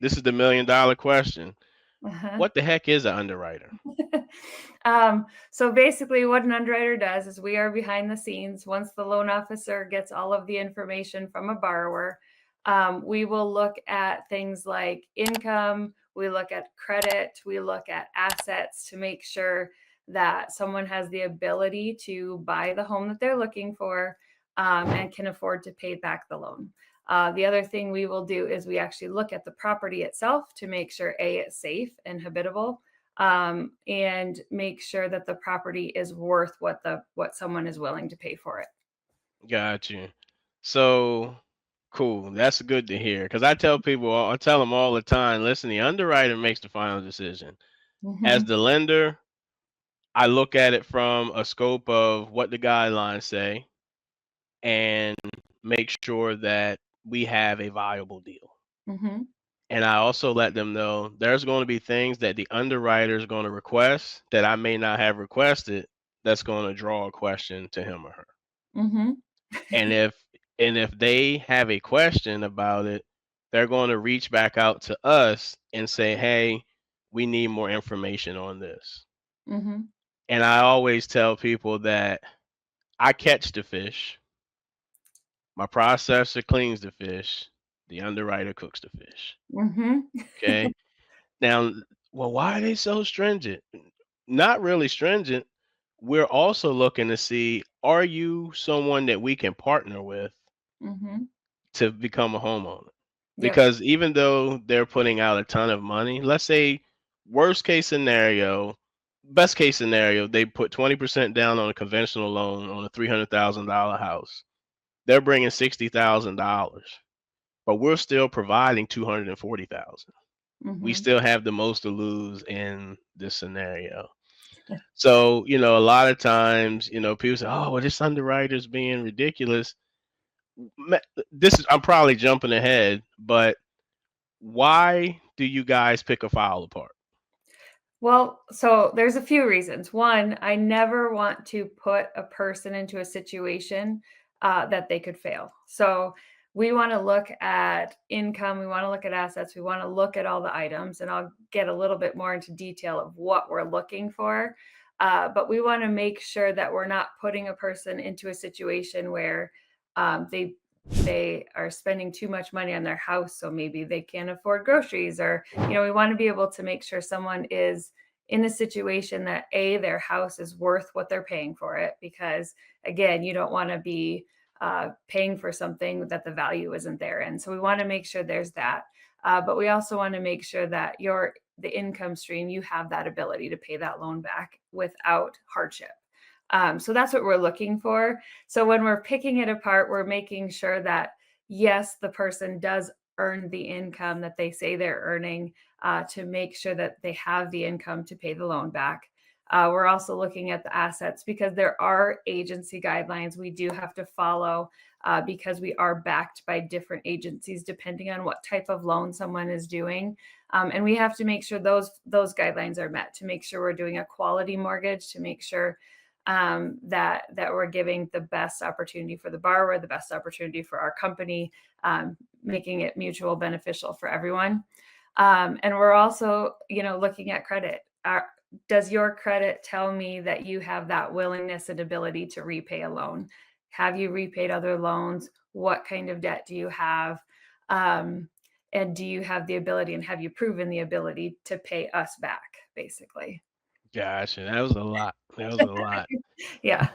this is the $1 million question. Uh-huh. What the heck is an underwriter? So basically, what an underwriter does is we are behind the scenes. Once the loan officer gets all of the information from a borrower, we will look at things like income, we look at credit, we look at assets to make sure that someone has the ability to buy the home that they're looking for, and can afford to pay back the loan. The other thing we will do is we actually look at the property itself to make sure it's safe and habitable, and make sure that the property is worth what someone is willing to pay for it. Got you. So cool. That's good to hear. Because I tell people, I tell them all the time, listen, the underwriter makes the final decision. As Mm-hmm. the lender, I look at it from a scope of what the guidelines say and make sure that we have a viable deal. Mm-hmm. And I also let them know there's going to be things that the underwriter is going to request that I may not have requested that's going to draw a question to him or her. Mm-hmm. And if they have a question about it, they're going to reach back out to us and say, "Hey, we need more information on this." Mm-hmm. And I always tell people that I catch the fish, my processor cleans the fish, the underwriter cooks the fish. Mm-hmm. Okay? Now, well, why are they so stringent? Not really stringent. We're also looking to see, are you someone that we can partner with Mm-hmm. to become a homeowner? Yep. Because even though they're putting out a ton of money, let's say worst case scenario, best case scenario, they put 20% down on a conventional loan on a $300,000 house. They're bringing $60,000, but we're still providing 240,000. We Mm-hmm. still have the most to lose in this scenario. So, a lot of times, people say, "Oh, well, this underwriter's being ridiculous." Ma- This is I'm probably jumping ahead, but why do you guys pick a file apart? Well, so there's a few reasons. One, I never want to put a person into a situation that they could fail. So we want to look at income, we want to look at assets, we want to look at all the items, and I'll get a little bit more into detail of what we're looking for. But we want to make sure that we're not putting a person into a situation where they are spending too much money on their house, so maybe they can't afford groceries, or we want to be able to make sure someone is in a situation that their house is worth what they're paying for it, because again, you don't want to be paying for something that the value isn't there. And so we want to make sure there's that, but we also want to make sure that the income stream, you have that ability to pay that loan back without hardship. So that's what we're looking for. So when we're picking it apart, we're making sure that, yes, the person does earn the income that they say they're earning, to make sure that they have the income to pay the loan back. We're also looking at the assets, because there are agency guidelines we do have to follow, because we are backed by different agencies depending on what type of loan someone is doing. And we have to make sure those guidelines are met, to make sure we're doing a quality mortgage, to make sure that we're giving the best opportunity for the borrower, the best opportunity for our company, making it mutual beneficial for everyone. And we're also, looking at credit. Does your credit tell me that you have that willingness and ability to repay a loan? Have you repaid other loans? What kind of debt do you have? And do you have the ability, and have you proven the ability to pay us back, basically? Gotcha. That was a lot. That was a lot. Yeah.